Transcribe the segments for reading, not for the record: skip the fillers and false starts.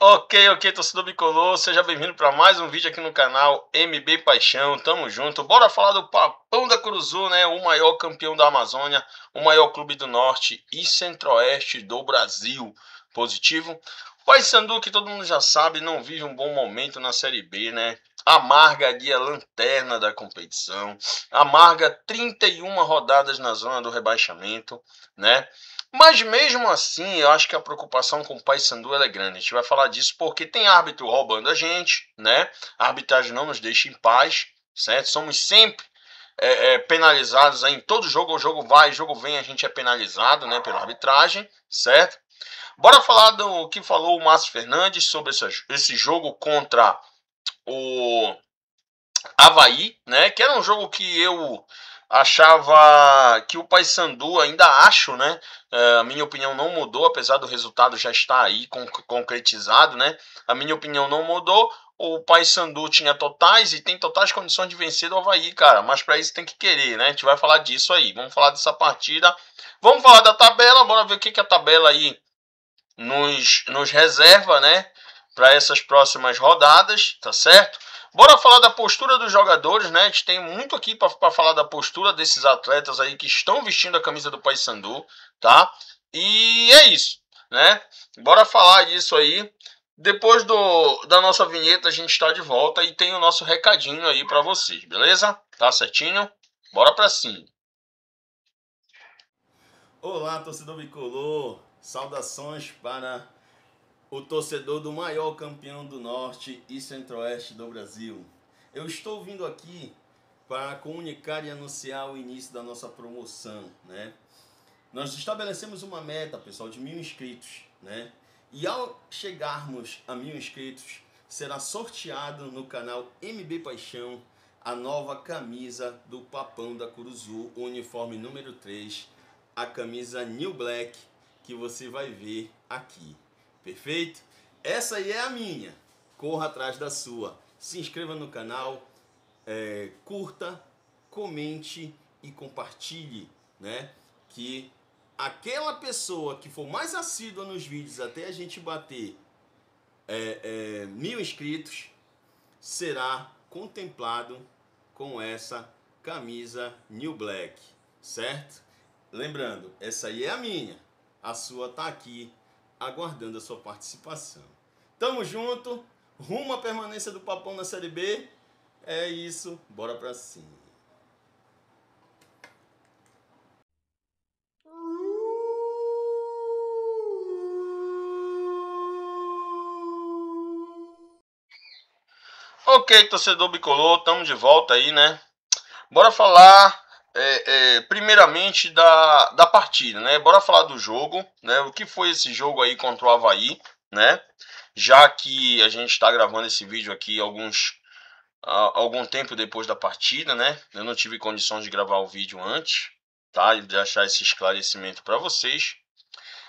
Ok, torcedor bicolor, seja bem-vindo para mais um vídeo aqui no canal MB Paixão, tamo junto. Bora falar do Papão da Curuzu, né? O maior campeão da Amazônia, o maior clube do Norte e Centro-Oeste do Brasil. Positivo? Paysandu, que todo mundo já sabe, não vive um bom momento na Série B, né? Amarga ali a lanterna da competição, amarga 31 rodadas na zona do rebaixamento, né? Mas mesmo assim, eu acho que a preocupação com o Paysandu é grande. A gente vai falar disso porque tem árbitro roubando a gente, né? A arbitragem não nos deixa em paz, certo? Somos sempre penalizados aí em todo jogo. O jogo vai, o jogo vem, a gente é penalizado, né? Pela arbitragem, certo? Bora falar do que falou o Márcio Fernandes sobre esse jogo contra o Avaí, né? Que era um jogo que eu achava que o Paysandu, ainda acho, né? A minha opinião não mudou, apesar do resultado já estar aí concretizado, né? A minha opinião não mudou. O Paysandu tinha totais e tem totais condições de vencer do Avaí, cara. Mas para isso tem que querer, né? A gente vai falar disso aí. Vamos falar dessa partida. Vamos falar da tabela. Bora ver o que a tabela aí nos reserva, né? Para essas próximas rodadas, tá certo? Bora falar da postura dos jogadores, né? A gente tem muito aqui para falar da postura desses atletas aí que estão vestindo a camisa do Paysandu, tá? E é isso, né? Bora falar disso aí. Depois da nossa vinheta a gente está de volta e tem o nosso recadinho aí para vocês, beleza? Tá certinho? Bora para cima. Olá, torcedor bicolor. Saudações para o torcedor do maior campeão do Norte e Centro-Oeste do Brasil. Eu estou vindo aqui para comunicar e anunciar o início da nossa promoção, né? Nós estabelecemos uma meta, pessoal, de 1.000 inscritos, né? E ao chegarmos a 1.000 inscritos, será sorteado no canal MB Paixão a nova camisa do Papão da Curuzu, o uniforme número 3, a camisa New Black, que você vai ver aqui. Perfeito? Essa aí é a minha. Corra atrás da sua. Se inscreva no canal, curta, comente e compartilhe, né? Que aquela pessoa que for mais assídua nos vídeos até a gente bater 1.000 inscritos será contemplado com essa camisa New Black, certo? Lembrando, essa aí é a minha. A sua tá aqui aguardando a sua participação. Tamo junto, rumo à permanência do Papão na Série B. É isso, bora pra cima. Ok, torcedor bicolor, estamos de volta aí, né? Bora falar primeiramente da partida, né? Bora falar do jogo, né? O que foi esse jogo aí contra o Avaí, né? Já que a gente está gravando esse vídeo aqui algum tempo depois da partida, né? Eu não tive condições de gravar o vídeo antes, tá? E deixar esse esclarecimento para vocês.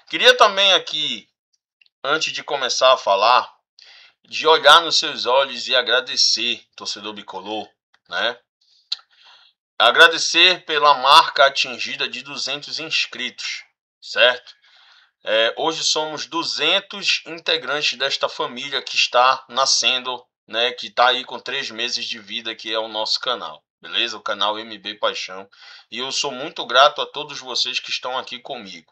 Queria também aqui, antes de começar a falar, de olhar nos seus olhos e agradecer, torcedor bicolor, né? Agradecer pela marca atingida de 200 inscritos, certo? Hoje somos 200 integrantes desta família que está nascendo, né? Que está aí com 3 meses de vida, que é o nosso canal, beleza? O canal MB Paixão. E eu sou muito grato a todos vocês que estão aqui comigo.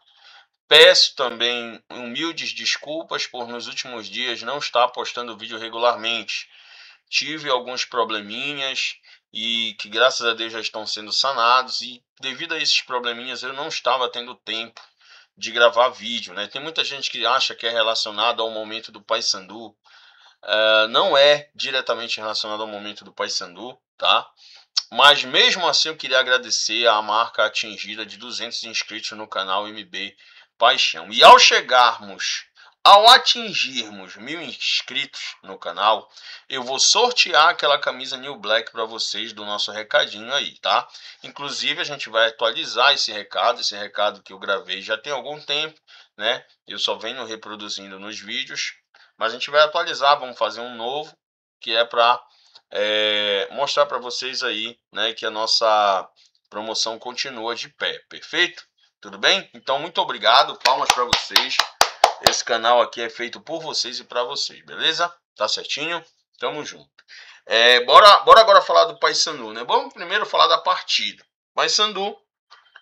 Peço também humildes desculpas por nos últimos dias não estar postando vídeo regularmente. Tive alguns probleminhas e que graças a Deus já estão sendo sanados, e devido a esses probleminhas eu não estava tendo tempo de gravar vídeo, né? Tem muita gente que acha que é relacionado ao momento do Paysandu. Não é diretamente relacionado ao momento do Paysandu, tá? Mas mesmo assim eu queria agradecer a marca atingida de 200 inscritos no canal MB Paixão. E ao atingirmos 1.000 inscritos no canal, eu vou sortear aquela camisa New Black para vocês do nosso recadinho aí, tá? Inclusive a gente vai atualizar esse recado que eu gravei já tem algum tempo, né? Eu só venho reproduzindo nos vídeos, mas a gente vai atualizar, vamos fazer um novo, que é para mostrar para vocês aí, né, que a nossa promoção continua de pé, perfeito? Tudo bem? Então, muito obrigado, palmas para vocês. Esse canal aqui é feito por vocês e para vocês, beleza? Tá certinho? Tamo junto. Bora agora falar do Paysandu, né? Vamos primeiro falar da partida. Paysandu,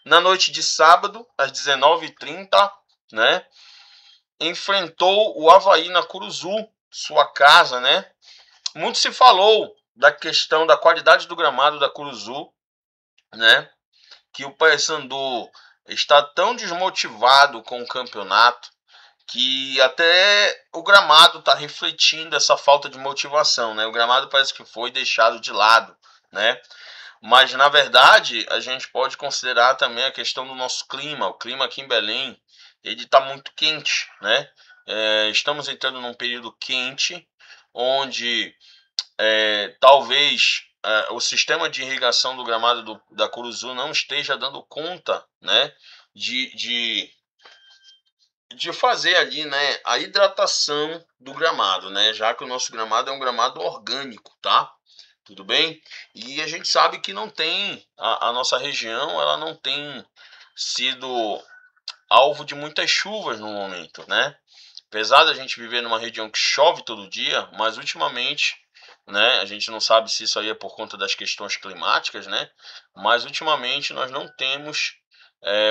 na noite de sábado, às 19h30, né? Enfrentou o Avaí na Curuzu, sua casa, né? Muito se falou da questão da qualidade do gramado da Curuzu, né? Que o Paysandu está tão desmotivado com o campeonato que até o gramado está refletindo essa falta de motivação, né? O gramado parece que foi deixado de lado, né? Mas na verdade a gente pode considerar também a questão do nosso clima. O clima aqui em Belém, ele está muito quente, né? Estamos entrando num período quente, onde talvez o sistema de irrigação do gramado da Curuzu não esteja dando conta, né? De fazer ali, né, a hidratação do gramado, né, já que o nosso gramado é um gramado orgânico, tá? Tudo bem? E a gente sabe que não tem, a nossa região, ela não tem sido alvo de muitas chuvas no momento, né? Apesar da gente viver numa região que chove todo dia, mas ultimamente, né, a gente não sabe se isso aí é por conta das questões climáticas, né? Mas ultimamente nós não temos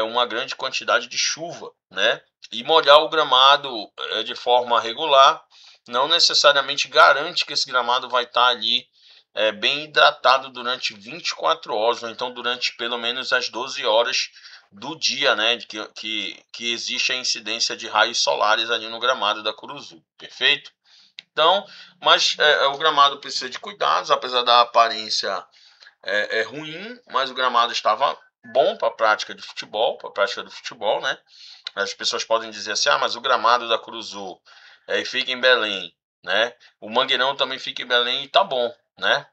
uma grande quantidade de chuva, né? E molhar o gramado de forma regular não necessariamente garante que esse gramado vai estar ali bem hidratado durante 24 horas, ou então durante pelo menos as 12 horas do dia, né? Que existe a incidência de raios solares ali no gramado da Curuzu, perfeito? Então, mas o gramado precisa de cuidados, apesar da aparência ruim, mas o gramado estava bom para a prática do futebol, né? As pessoas podem dizer assim, mas o gramado da Curuzu fica em Belém, né? O Mangueirão também fica em Belém e tá bom, né?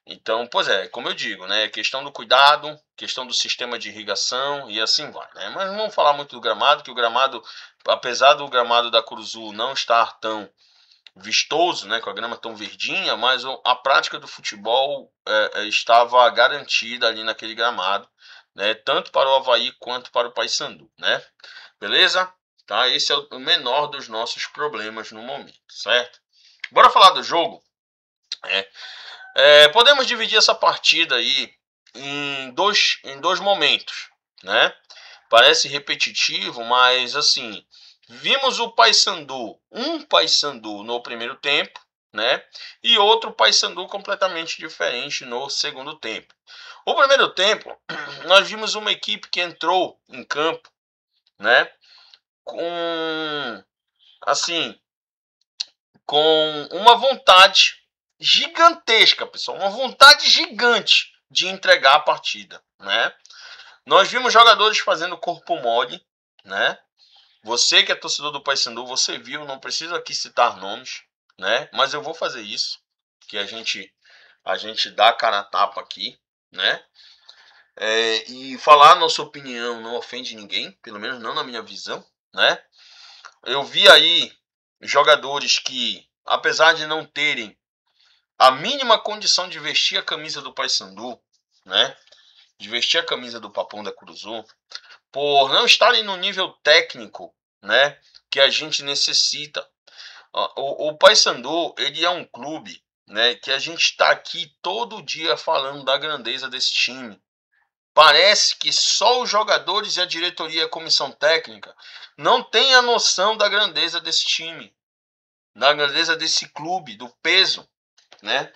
Então, pois como eu digo, né? Questão do cuidado, questão do sistema de irrigação e assim vai, né? Mas não vamos falar muito do gramado, que o gramado, apesar do gramado da Curuzu não estar tão vistoso, né, com a grama tão verdinha, mas a prática do futebol estava garantida ali naquele gramado, né, tanto para o Avaí quanto para o Paysandu, né? Beleza? Tá? Esse é o menor dos nossos problemas no momento, certo? Bora falar do jogo? Podemos dividir essa partida aí em dois momentos, né? Parece repetitivo, mas assim, vimos o Paysandu, um Paysandu no primeiro tempo, né? E outro Paysandu completamente diferente no segundo tempo. O primeiro tempo, nós vimos uma equipe que entrou em campo, né? Com uma vontade gigantesca, pessoal, uma vontade gigante de entregar a partida, né? Nós vimos jogadores fazendo corpo mole, né? Você que é torcedor do Paysandu, você viu, não preciso aqui citar nomes, né? Mas eu vou fazer isso, que a gente dá a cara a tapa aqui, né? E falar a nossa opinião não ofende ninguém, pelo menos não na minha visão, né? Eu vi aí jogadores que, apesar de não terem a mínima condição de vestir a camisa do Paysandu, né? De vestir a camisa do Papão da Curuzu, por não estarem no nível técnico, né, que a gente necessita. O Paysandu, ele é um clube, né, que a gente está aqui todo dia falando da grandeza desse time. Parece que só os jogadores e a diretoria e a comissão técnica não têm a noção da grandeza desse time, da grandeza desse clube, do peso, né,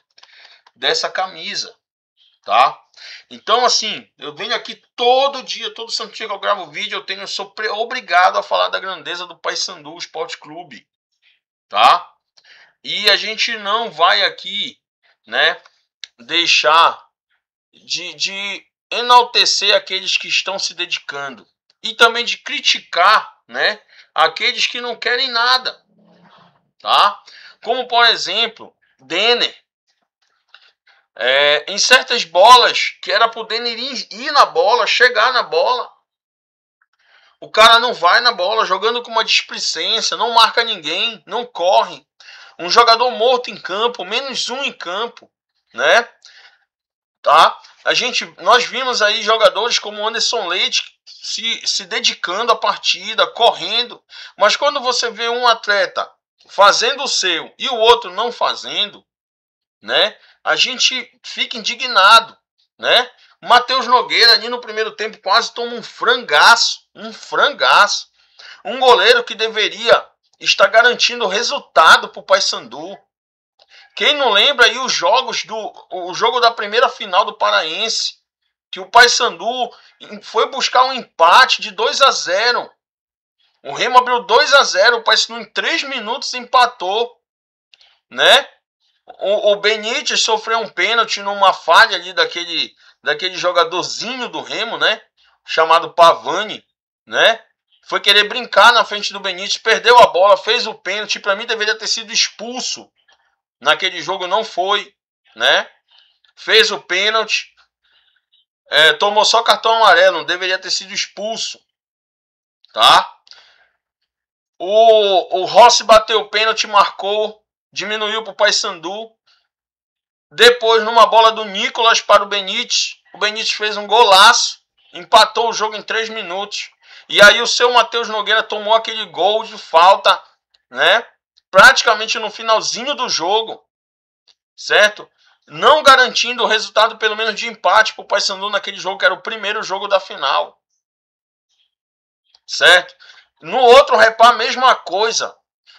dessa camisa, tá? Então, assim, eu venho aqui todo dia, todo santo dia que eu gravo vídeo, eu sou obrigado a falar da grandeza do Paysandu Esporte Clube, tá? E a gente não vai aqui, né, deixar de enaltecer aqueles que estão se dedicando e também de criticar, né, aqueles que não querem nada, tá? Como, por exemplo, Denner. Em certas bolas, que era para o Denner ir na bola, chegar na bola, o cara não vai na bola, jogando com uma displicência, não marca ninguém, não corre. Um jogador morto em campo, menos um em campo, né? Tá? Nós vimos aí jogadores como Anderson Leite, se dedicando à partida, correndo. Mas quando você vê um atleta fazendo o seu e o outro não fazendo, né? A gente fica indignado, né? Matheus Nogueira ali no primeiro tempo quase toma um frangaço. Um goleiro que deveria estar garantindo o resultado para o Paysandu. Quem não lembra aí o jogo da primeira final do Paraense, que o Paysandu foi buscar um empate de 2-0. O Remo abriu 2-0, o Paysandu em 3 minutos empatou, né? O Benítez sofreu um pênalti numa falha ali daquele jogadorzinho do Remo, né? Chamado Pavani, né? Foi querer brincar na frente do Benítez, perdeu a bola, fez o pênalti. Para mim deveria ter sido expulso. Naquele jogo não foi, né? Fez o pênalti, tomou só cartão amarelo, não deveria ter sido expulso, tá? O Rossi bateu o pênalti, marcou, diminuiu para o Paysandu. Depois, numa bola do Nicolas para o Benítez fez um golaço, empatou o jogo em 3 minutos. E aí o seu Matheus Nogueira tomou aquele gol de falta, né? Praticamente no finalzinho do jogo, certo? Não garantindo o resultado pelo menos de empate para o Paysandu naquele jogo, que era o primeiro jogo da final, certo? No outro repá, mesma coisa.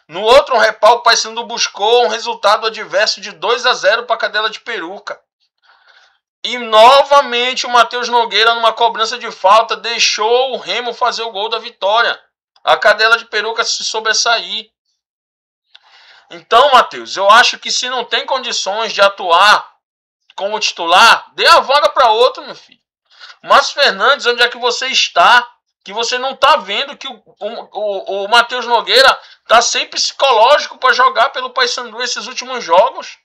No outro repá, o Paysandu buscou um resultado adverso de 2-0 para a Cadela de Peruca. E novamente o Matheus Nogueira, numa cobrança de falta, deixou o Remo fazer o gol da vitória. A Cadela de Peruca se sobressair. Então, Matheus, eu acho que se não tem condições de atuar como titular, dê a vaga para outro, meu filho. Márcio Fernandes, onde é que você está? Que você não está vendo que o Matheus Nogueira está sem psicológico para jogar pelo Paysandu esses últimos jogos.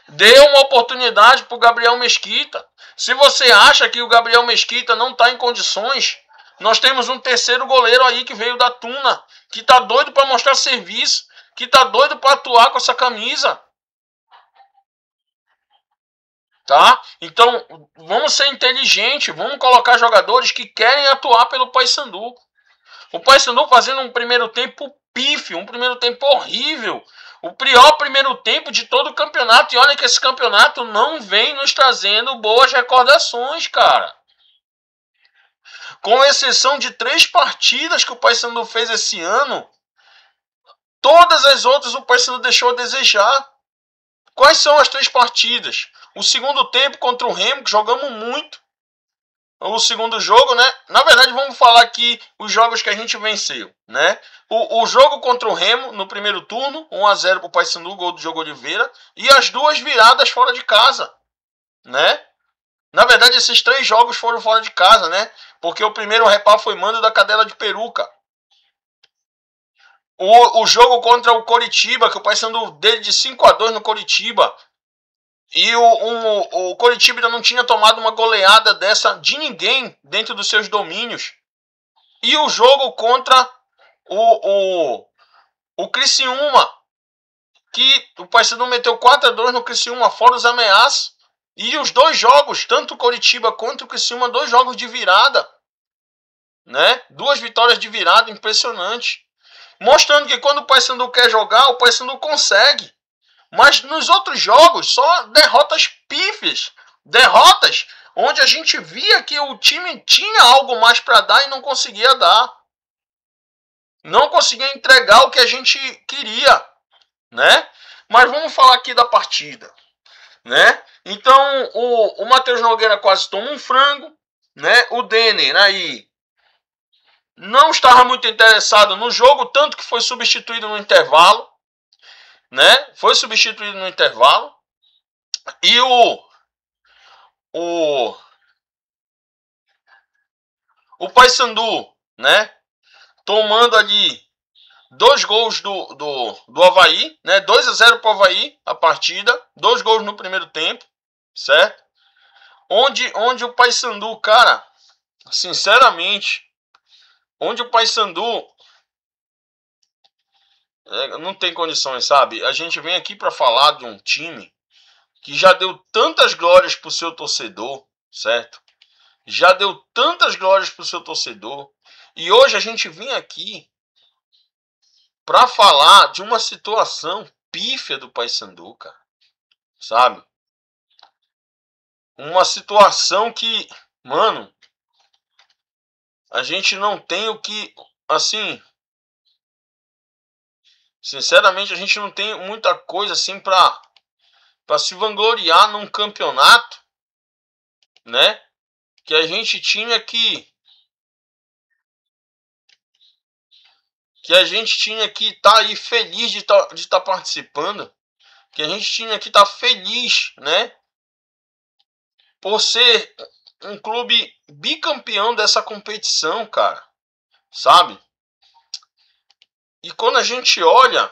Dê uma oportunidade para o Gabriel Mesquita. Se você acha que o Gabriel Mesquita não está em condições, nós temos um terceiro goleiro aí que veio da Tuna, que está doido para mostrar serviço, que está doido para atuar com essa camisa. Tá? Então, vamos ser inteligentes, vamos colocar jogadores que querem atuar pelo Paysandu. O Paysandu fazendo um primeiro tempo pífio, um primeiro tempo horrível, o pior primeiro tempo de todo o campeonato. E olha que esse campeonato não vem nos trazendo boas recordações, cara. Com exceção de 3 partidas que o Paysandu fez esse ano, todas as outras o Paysandu deixou a desejar. Quais são as 3 partidas? O segundo tempo contra o Remo, que jogamos muito. O segundo jogo, né? Na verdade, vamos falar aqui os jogos que a gente venceu, né? O jogo contra o Remo, no primeiro turno, 1-0 para o Paysandu, gol do Diogo Oliveira. E as 2 viradas fora de casa, né? Na verdade, esses 3 jogos foram fora de casa, né? Porque o primeiro repá foi mando da Cadela de Peruca. O jogo contra o Coritiba, que o Paysandu dele de 5-2 no Coritiba. E o Coritiba ainda não tinha tomado uma goleada dessa de ninguém dentro dos seus domínios. E o jogo contra o Criciúma, que o Paysandu meteu 4-2 no Criciúma, fora os ameaços. E os 2 jogos, tanto o Coritiba quanto o Criciúma, 2 jogos de virada, né? 2 vitórias de virada, impressionante. Mostrando que quando o Paysandu quer jogar, o Paysandu consegue. Mas nos outros jogos, só derrotas pífias. Derrotas onde a gente via que o time tinha algo mais para dar e não conseguia dar. Não conseguia entregar o que a gente queria, né? Mas vamos falar aqui da partida, né? Então, o Matheus Nogueira quase toma um frango, né? O Denner aí não estava muito interessado no jogo, tanto que foi substituído no intervalo, né? Foi substituído no intervalo. E o Paysandu, né? Tomando ali 2 gols do Avaí, né? 2-0 para o Avaí a partida, 2 gols no primeiro tempo, certo? Onde o Paysandu, cara, sinceramente, onde o Paysandu não tem condições, sabe? A gente vem aqui para falar de um time que já deu tantas glórias pro seu torcedor, certo? já deu tantas glórias para o seu torcedor, e hoje a gente vem aqui para falar de uma situação pífia do Paysandu, cara, sabe? Uma situação que, mano, a gente não tem o que, assim, sinceramente, a gente não tem muita coisa assim para se vangloriar num campeonato, né? Que a gente tinha que estar aí feliz de estar participando, que a gente tinha que estar feliz, né? Por ser um clube bicampeão dessa competição, cara, sabe? E quando a gente olha,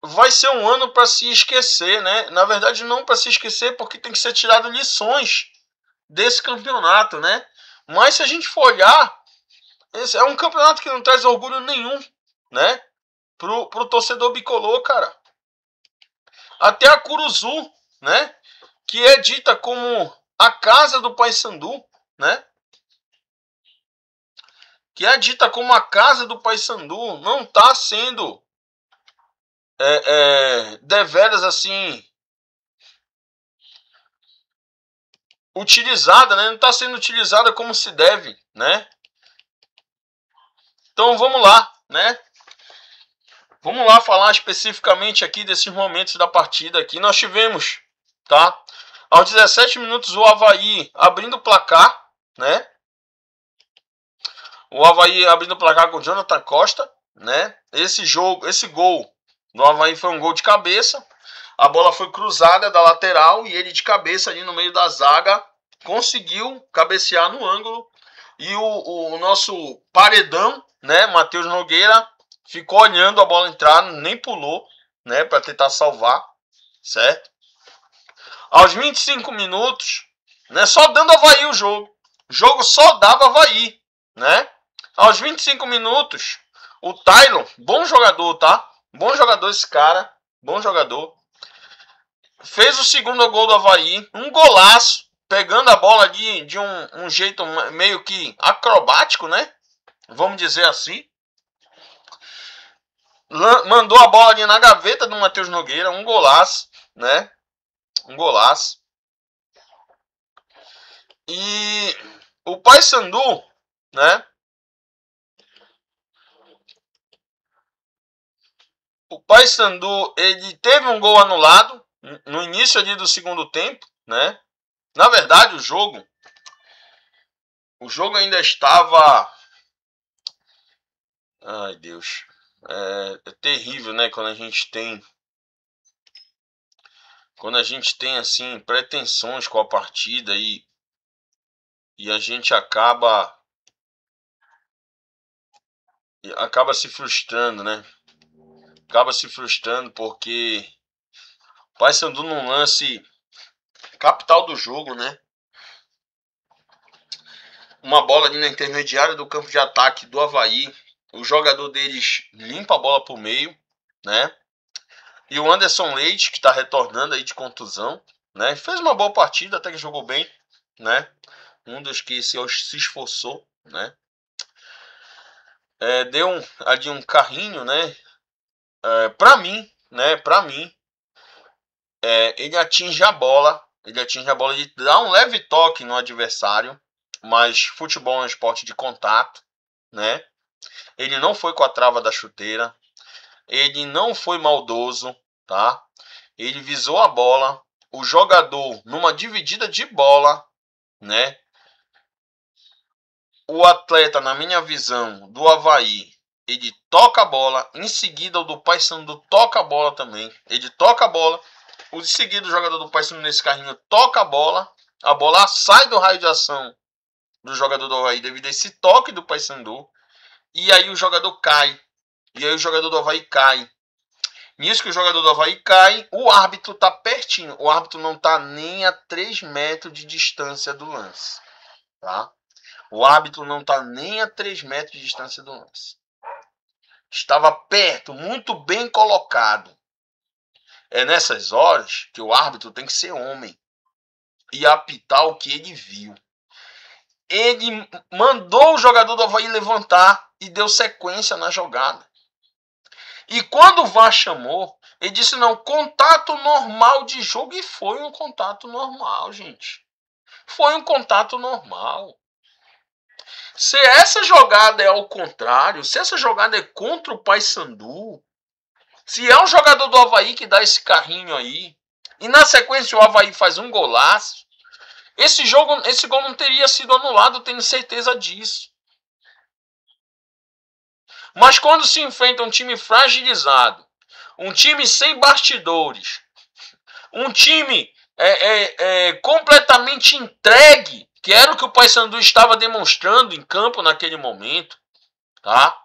vai ser um ano para se esquecer, né? Na verdade, não para se esquecer, porque tem que ser tirado lições desse campeonato, né? Mas se a gente for olhar, esse é um campeonato que não traz orgulho nenhum, né? Pro torcedor bicolor, cara. Até a Curuzu, né? Que é dita como a casa do Paysandu, né? Que é dita como a casa do Paysandu, não está sendo deveras assim utilizada, né? Não está sendo utilizada como se deve, né? Então vamos lá, né? Vamos lá falar especificamente aqui desses momentos da partida aqui. Nós tivemos, tá? Aos 17 minutos o Avaí abrindo o placar, né? O Avaí abrindo o placar com o Jonathan Costa, né? Esse gol do Avaí foi um gol de cabeça. A bola foi cruzada da lateral e ele de cabeça ali no meio da zaga conseguiu cabecear no ângulo. E o nosso paredão, né, Matheus Nogueira, ficou olhando a bola entrar, nem pulou, né, para tentar salvar, certo? Aos 25 minutos, né, só dando Avaí o jogo. O jogo só dava Avaí, né? Aos 25 minutos, o Tylon, bom jogador, tá? Bom jogador esse cara, bom jogador. Fez o segundo gol do Avaí, um golaço, pegando a bola de um jeito meio que acrobático, né? Vamos dizer assim. Mandou a bola ali na gaveta do Matheus Nogueira, um golaço, né? Um golaço. E o Paysandu, né? O Paysandu, ele teve um gol anulado no início ali do segundo tempo, né? Na verdade, o jogo ainda estava... Ai, Deus. É terrível, né? Quando a gente tem assim pretensões com a partida e a gente acaba se frustrando, né? Acaba se frustrando porque o Paysandu num lance capital do jogo, né? Uma bola ali na intermediária do campo de ataque do Avaí. O jogador deles limpa a bola pro meio, né? E o Anderson Leite, que está retornando aí de contusão, né? Fez uma boa partida, até que jogou bem, né? Um dos que se esforçou, né? Deu ali um carrinho, né? Para mim, né? Para mim, ele atinge a bola, ele dá um leve toque no adversário, mas futebol é um esporte de contato, né? Ele não foi com a trava da chuteira, ele não foi maldoso, tá? Ele visou a bola, o jogador numa dividida de bola, né? O atleta, na minha visão, do Avaí, ele toca a bola, em seguida o do Paysandu toca a bola também, ele toca a bola, o de seguida o jogador do Paysandu nesse carrinho toca a bola sai do raio de ação do jogador do Avaí devido a esse toque do Paysandu, e aí o jogador cai, e aí o jogador do Avaí cai. Nisso que o jogador do Avaí cai, o árbitro tá pertinho, o árbitro não tá nem a 3 metros de distância do lance, tá? O árbitro não está nem a 3 metros de distância do lance. Estava perto, muito bem colocado. É nessas horas que o árbitro tem que ser homem. e apitar o que ele viu. Ele mandou o jogador do Avaí levantar e deu sequência na jogada. E quando o VAR chamou, ele disse, não, contato normal de jogo. E foi um contato normal, gente. Foi um contato normal. Se essa jogada é ao contrário, se essa jogada é contra o Paysandu, se é um jogador do Avaí que dá esse carrinho aí, e na sequência o Avaí faz um golaço, esse gol não teria sido anulado, eu tenho certeza disso. Mas quando se enfrenta um time fragilizado, um time sem bastidores, um time completamente entregue, que era o que o Paysandu estava demonstrando em campo naquele momento, tá?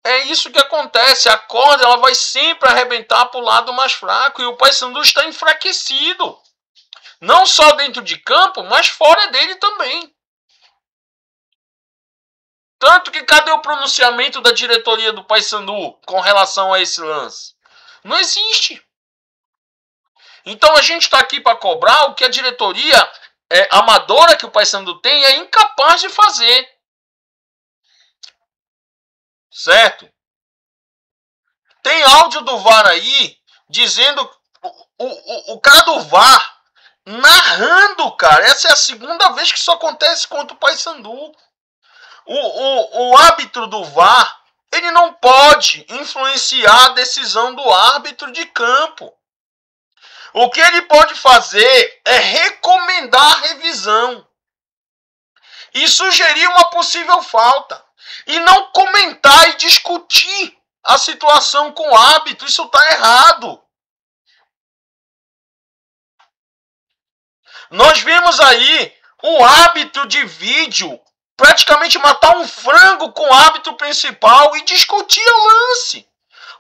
É isso que acontece, a corda ela vai sempre arrebentar para o lado mais fraco e o Paysandu está enfraquecido. Não só dentro de campo, mas fora dele também. Tanto que cadê o pronunciamento da diretoria do Paysandu com relação a esse lance? Não existe. Então a gente está aqui para cobrar o que a diretoria amadora que o Paysandu tem é incapaz de fazer. Certo? Tem áudio do VAR aí dizendo o cara do VAR narrando, cara. Essa é a segunda vez que isso acontece contra o Paysandu. O árbitro do VAR, ele não pode influenciar a decisão do árbitro de campo. O que ele pode fazer é recomendar a revisão e sugerir uma possível falta. E não comentar e discutir a situação com o árbitro. Isso está errado. Nós vimos aí um árbitro de vídeo praticamente matar um frango com o árbitro principal e discutir o lance.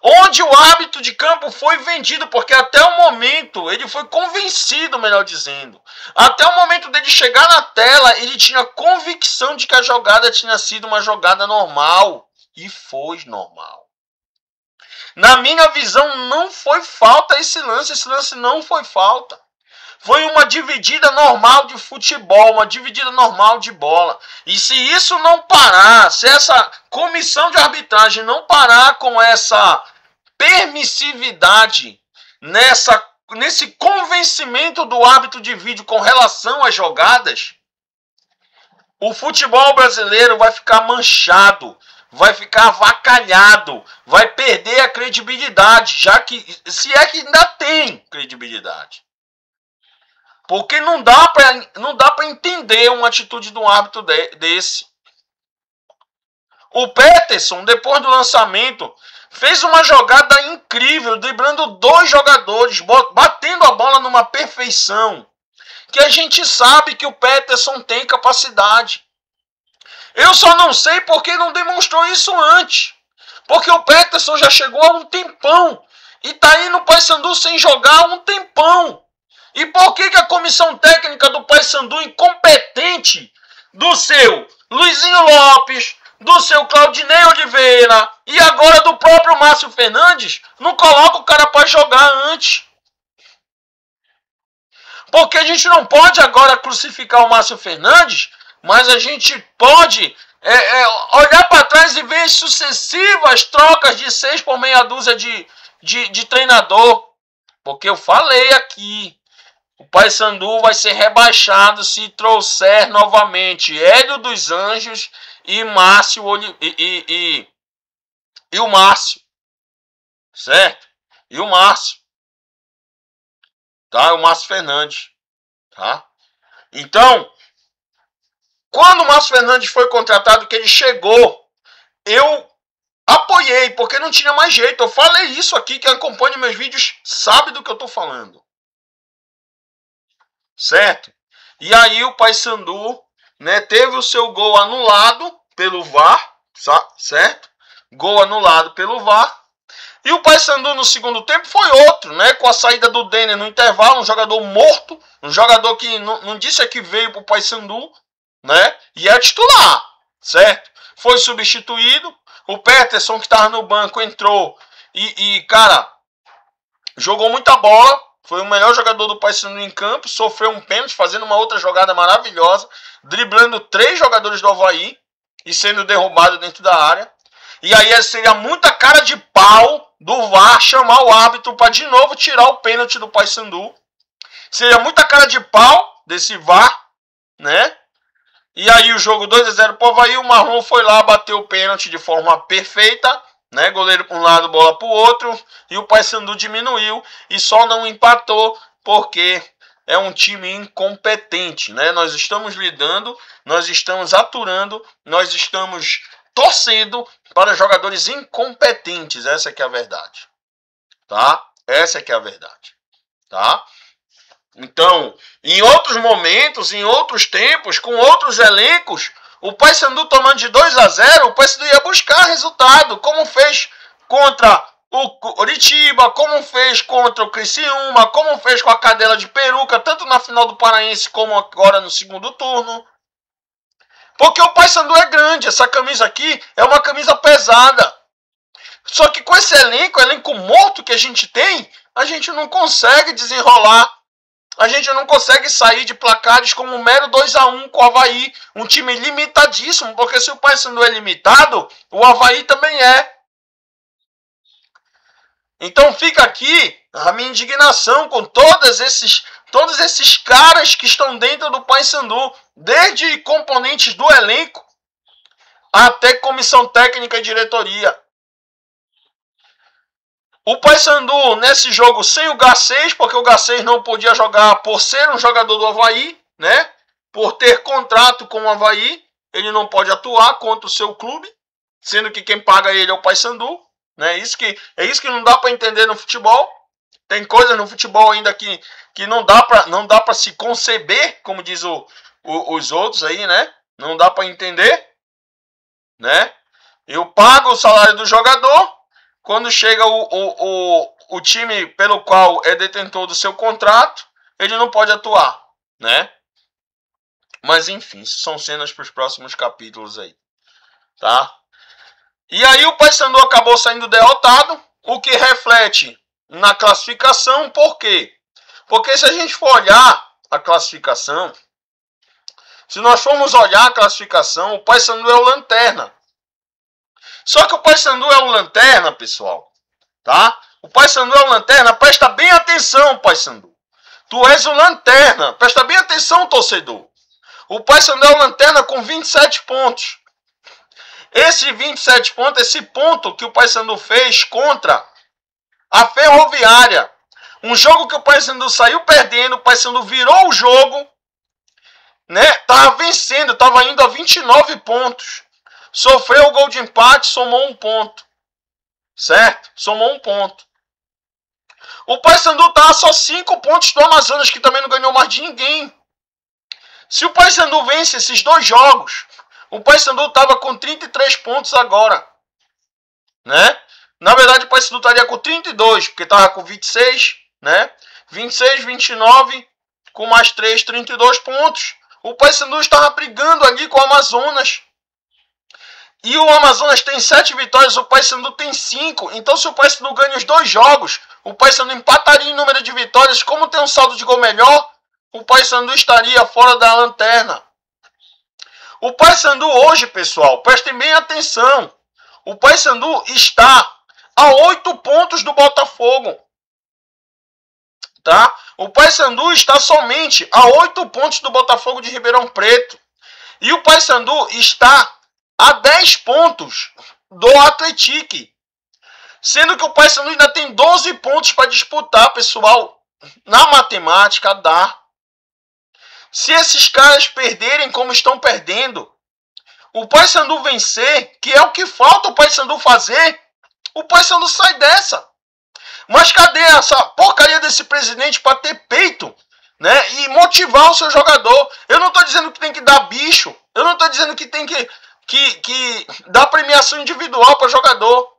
Onde o árbitro de campo foi vendido, porque até o momento, ele foi convencido, melhor dizendo. Até o momento dele chegar na tela, ele tinha convicção de que a jogada tinha sido uma jogada normal. E foi normal. Na minha visão, não foi falta esse lance não foi falta. Foi uma dividida normal de futebol, uma dividida normal de bola. E se isso não parar, se essa comissão de arbitragem não parar com essa permissividade, nesse convencimento do árbitro de vídeo com relação às jogadas, o futebol brasileiro vai ficar manchado, vai ficar avacalhado, vai perder a credibilidade, já que, se é que ainda tem credibilidade. Porque não dá para entender uma atitude de um árbitro desse. O Peterson, depois do lançamento, fez uma jogada incrível, driblando 2 jogadores, batendo a bola numa perfeição. Que a gente sabe que o Peterson tem capacidade. Eu só não sei porque não demonstrou isso antes. Porque o Peterson já chegou há um tempão. E está aí no Paysandu sem jogar há um tempão. E por que a comissão técnica do Paysandu, incompetente, do seu Luizinho Lopes, do seu Claudinei Oliveira e agora do próprio Márcio Fernandes, não coloca o cara para jogar antes? Porque a gente não pode agora crucificar o Márcio Fernandes, mas a gente pode olhar para trás e ver as sucessivas trocas de 6 por meia dúzia de treinador. Porque eu falei aqui, o Paysandu vai ser rebaixado se trouxer novamente Hélio dos Anjos e Márcio e o Márcio, certo? E o Márcio, tá? O Márcio Fernandes, tá? Então, quando o Márcio Fernandes foi contratado, que ele chegou, eu apoiei, porque não tinha mais jeito. Eu falei isso aqui, quem acompanha meus vídeos sabe do que eu tô falando. Certo? E aí o Paysandu, né, teve o seu gol anulado pelo VAR, certo? Gol anulado pelo VAR. E o Paysandu no segundo tempo foi outro, né? Com a saída do Denner no intervalo, um jogador morto, um jogador que não disse que veio pro Paysandu, né? E é titular, certo? Foi substituído. O Peterson, que estava no banco, entrou e cara, jogou muita bola. foi o melhor jogador do Paysandu em campo, sofreu um pênalti, fazendo uma outra jogada maravilhosa, driblando 3 jogadores do Avaí e sendo derrubado dentro da área. E aí seria muita cara de pau do VAR chamar o árbitro para de novo tirar o pênalti do Paysandu. Seria muita cara de pau desse VAR, né? E aí o jogo 2-0 pro Avaí, o Marlon foi lá, bateu o pênalti de forma perfeita, né? Goleiro para um lado, bola para o outro, e o Paysandu diminuiu e só não empatou porque é um time incompetente, né? Nós estamos lidando, nós estamos aturando, nós estamos torcendo para jogadores incompetentes, essa que é a verdade, tá? Essa que é a verdade, tá? Então, em outros momentos, em outros tempos, com outros elencos, o Paysandu tomando de 2-0, o Paysandu ia buscar resultado, como fez contra o Coritiba, como fez contra o Criciúma, como fez com a Cadela de Peruca, tanto na final do Paraense como agora no segundo turno. Porque o Paysandu é grande, essa camisa aqui é uma camisa pesada. Só que com esse elenco morto que a gente tem, a gente não consegue desenrolar. A gente não consegue sair de placares como um mero 2-1 com o Avaí. Um time limitadíssimo, porque se o Paysandu é limitado, o Avaí também é. Então fica aqui a minha indignação com todos esses caras que estão dentro do Paysandu, desde componentes do elenco até comissão técnica e diretoria. O Paysandu nesse jogo sem o Garcês, porque o Garcês não podia jogar por ser um jogador do Avaí, né? Por ter contrato com o Avaí, ele não pode atuar contra o seu clube, sendo que quem paga ele é o Paysandu, né? É isso que não dá para entender no futebol. Tem coisas no futebol ainda que não dá para se conceber, como diz os outros aí, né? Não dá para entender, né? Eu pago o salário do jogador. Quando chega o time pelo qual é detentor do seu contrato, ele não pode atuar, né? Mas enfim, são cenas para os próximos capítulos aí, tá? E aí o Paysandu acabou saindo derrotado, o que reflete na classificação. Por quê? Porque se a gente for olhar a classificação, se nós formos olhar a classificação, o Paysandu é o lanterna. Só que o Paysandu é o lanterna, pessoal, tá? O Paysandu é o lanterna, presta bem atenção, Paysandu. Tu és o lanterna, presta bem atenção, torcedor. O Paysandu é o lanterna com 27 pontos. Esse 27 pontos, esse ponto que o Paysandu fez contra a Ferroviária. Um jogo que o Paysandu saiu perdendo, o Paysandu virou o jogo, né? Tava vencendo, tava indo a 29 pontos. Sofreu o gol de empate, somou 1 ponto. Certo? Somou 1 ponto. O Paysandu tá a só 5 pontos do Amazonas, que também não ganhou mais de ninguém. Se o Paysandu vence esses 2 jogos, o Paysandu tava com 33 pontos agora. Né? Na verdade, o Paysandu estaria com 32, porque tava com 26, né? 26, 29, com mais 3, 32 pontos. O Paysandu estava brigando ali com o Amazonas. E o Amazonas tem 7 vitórias, o Paysandu tem 5. Então se o Paysandu ganha os 2 jogos, o Paysandu empataria em número de vitórias. Como tem um saldo de gol melhor, o Paysandu estaria fora da lanterna. O Paysandu hoje, pessoal, prestem bem atenção. O Paysandu está a 8 pontos do Botafogo. Tá? O Paysandu está somente a 8 pontos do Botafogo de Ribeirão Preto. E o Paysandu está a 10 pontos do Atlético. Sendo que o Paysandu ainda tem 12 pontos para disputar, pessoal. Na matemática dá. Se esses caras perderem como estão perdendo, o Paysandu vencer, que é o que falta o Paysandu fazer, o Paysandu sai dessa. Mas cadê essa porcaria desse presidente para ter peito, né, e motivar o seu jogador? Eu não estou dizendo que tem que dar bicho. Eu não estou dizendo que tem que dar premiação individual para jogador.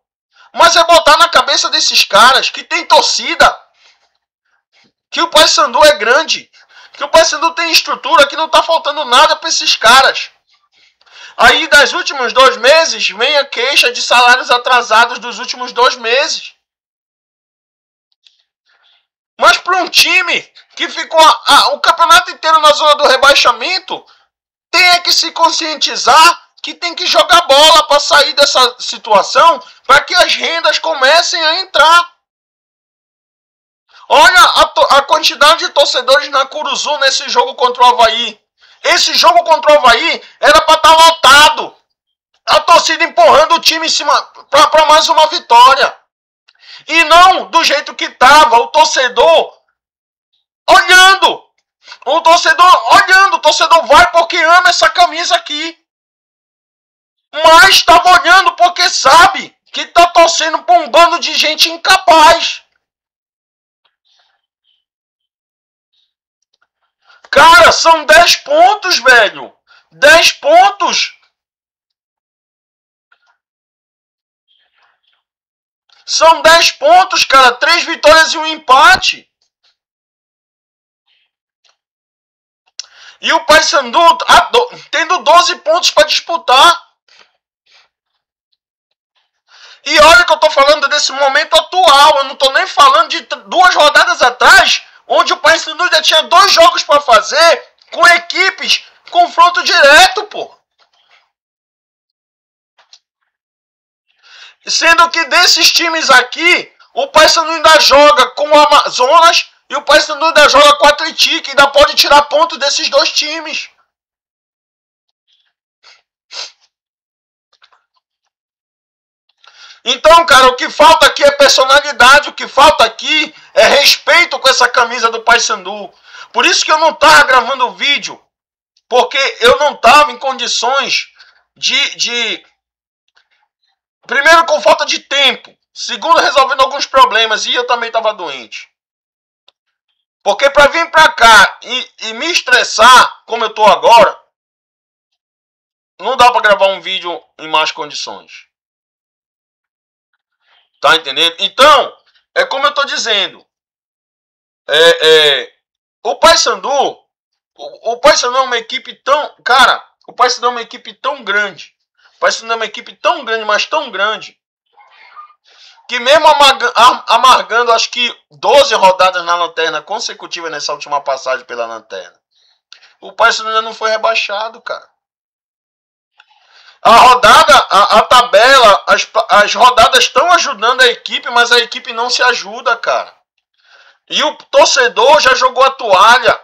Mas é botar na cabeça desses caras que tem torcida, que o Paysandu é grande, que o Paysandu tem estrutura, que não está faltando nada para esses caras. Aí, das últimos 2 meses, vem a queixa de salários atrasados dos últimos 2 meses. Mas para um time que ficou o campeonato inteiro na zona do rebaixamento, tem que se conscientizar que tem que jogar bola para sair dessa situação, para que as rendas comecem a entrar. Olha a quantidade de torcedores na Curuzu nesse jogo contra o Avaí. Esse jogo contra o Avaí era para estar lotado. A torcida empurrando o time em cima para mais uma vitória. E não do jeito que estava, o torcedor olhando. O torcedor vai porque ama essa camisa aqui. Mas estava olhando porque sabe que está torcendo para um bando de gente incapaz. Cara, são 10 pontos, velho. 10 pontos. São 10 pontos, cara. 3 vitórias e um empate. E o Paysandu tendo 12 pontos para disputar. E olha que eu tô falando desse momento atual. Eu não tô nem falando de 2 rodadas atrás, onde o Paysandu já tinha 2 jogos para fazer com equipes, confronto direto, pô. Sendo que desses times aqui, o Paysandu ainda joga com o Amazonas e o Paysandu ainda joga com o Atlético, ainda pode tirar ponto desses 2 times. Então, cara, o que falta aqui é personalidade, o que falta aqui é respeito com essa camisa do Paysandu. Por isso que eu não estava gravando o vídeo, porque eu não estava em condições de... Primeiro, com falta de tempo. Segundo, resolvendo alguns problemas, e eu também estava doente. Porque para vir para cá e me estressar, como eu estou agora, não dá para gravar um vídeo em más condições. Tá entendendo? Então, é como eu tô dizendo. O Paysandu é uma equipe tão... Cara, o Paysandu é uma equipe tão grande. O Paysandu é uma equipe tão grande, mas tão grande, que mesmo amargando, acho que 12 rodadas na lanterna consecutivas nessa última passagem pela lanterna, o Paysandu ainda não foi rebaixado, cara. A rodada, a tabela, as rodadas estão ajudando a equipe, mas a equipe não se ajuda, cara. E o torcedor já jogou a toalha,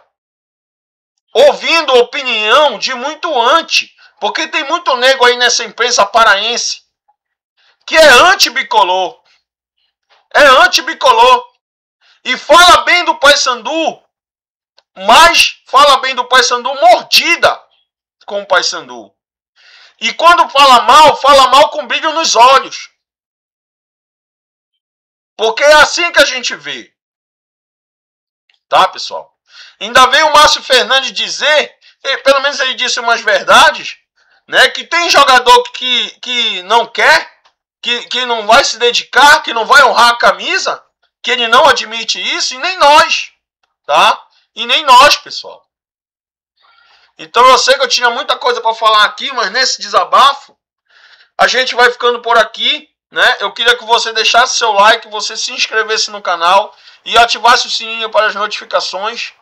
ouvindo a opinião de muito antes, porque tem muito nego aí nessa imprensa paraense que é anti-bicolor. É anti-bicolor. E fala bem do Paysandu, mas fala bem do Paysandu mordida com o Paysandu. E quando fala mal com brilho nos olhos. Porque é assim que a gente vê. Tá, pessoal? Ainda veio o Márcio Fernandes dizer, pelo menos ele disse umas verdades, né? Que tem jogador que não quer, que não vai se dedicar, que não vai honrar a camisa, que ele não admite isso, e nem nós. Tá? E nem nós, pessoal. Então eu sei que eu tinha muita coisa para falar aqui, mas nesse desabafo, a gente vai ficando por aqui, né? Eu queria que você deixasse seu like, você se inscrevesse no canal e ativasse o sininho para as notificações.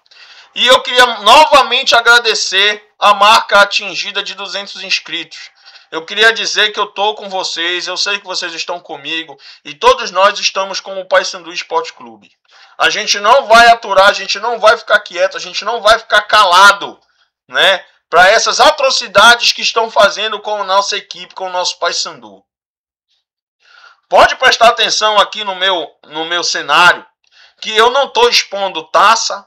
E eu queria novamente agradecer a marca atingida de 200 inscritos. Eu queria dizer que eu estou com vocês, eu sei que vocês estão comigo e todos nós estamos com o Paysandu Esporte Clube. A gente não vai aturar, a gente não vai ficar quieto, a gente não vai ficar calado, né, para essas atrocidades que estão fazendo com a nossa equipe, com o nosso Paysandu. Pode prestar atenção aqui no meu cenário, que eu não estou expondo taça,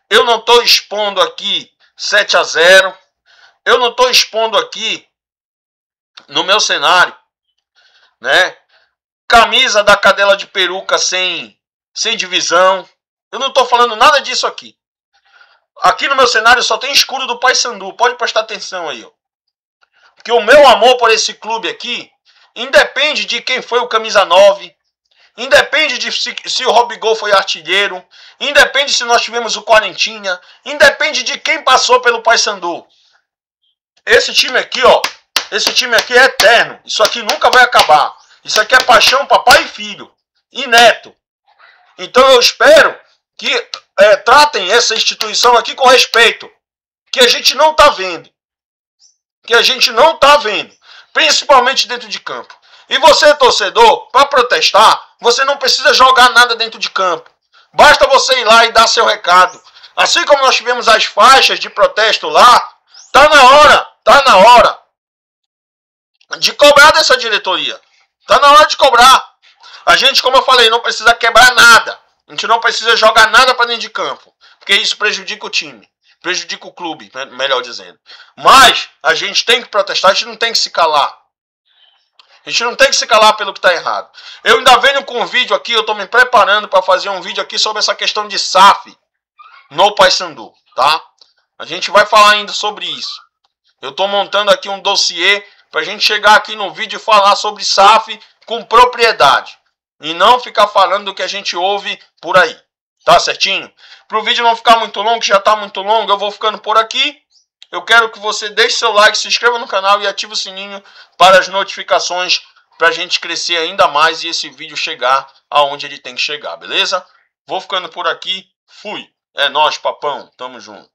eu não estou expondo aqui 7-0, eu não estou expondo aqui no meu cenário, né, camisa da cadela de peruca sem divisão. Eu não estou falando nada disso aqui. Aqui no meu cenário só tem escudo do Paysandu. Pode prestar atenção aí, ó. Porque o meu amor por esse clube aqui independe de quem foi o camisa 9, independe de se o Robigol foi artilheiro, independe se nós tivemos o Quarentinha, independe de quem passou pelo Paysandu. Esse time aqui, ó, esse time aqui é eterno. Isso aqui nunca vai acabar. Isso aqui é paixão, papai e filho e neto. Então eu espero que tratem essa instituição aqui com respeito, que a gente não está vendo. Que a gente não está vendo, principalmente dentro de campo. E você, torcedor, para protestar, você não precisa jogar nada dentro de campo. Basta você ir lá e dar seu recado. Assim como nós tivemos as faixas de protesto lá, tá na hora de cobrar dessa diretoria. Tá na hora de cobrar. A gente, como eu falei, não precisa quebrar nada. A gente não precisa jogar nada para dentro de campo, porque isso prejudica o time. Prejudica o clube, melhor dizendo. Mas a gente tem que protestar, a gente não tem que se calar. A gente não tem que se calar pelo que está errado. Eu ainda venho com um vídeo aqui, eu estou me preparando para fazer um vídeo aqui sobre essa questão de SAF no Paysandu, tá? A gente vai falar ainda sobre isso. Eu estou montando aqui um dossiê para a gente chegar aqui no vídeo e falar sobre SAF com propriedade. E não ficar falando do que a gente ouve por aí. Tá certinho? Para o vídeo não ficar muito longo, que já está muito longo, eu vou ficando por aqui. Eu quero que você deixe seu like, se inscreva no canal e ative o sininho para as notificações, para a gente crescer ainda mais e esse vídeo chegar aonde ele tem que chegar, beleza? Vou ficando por aqui. Fui. É nóis, papão. Tamo junto.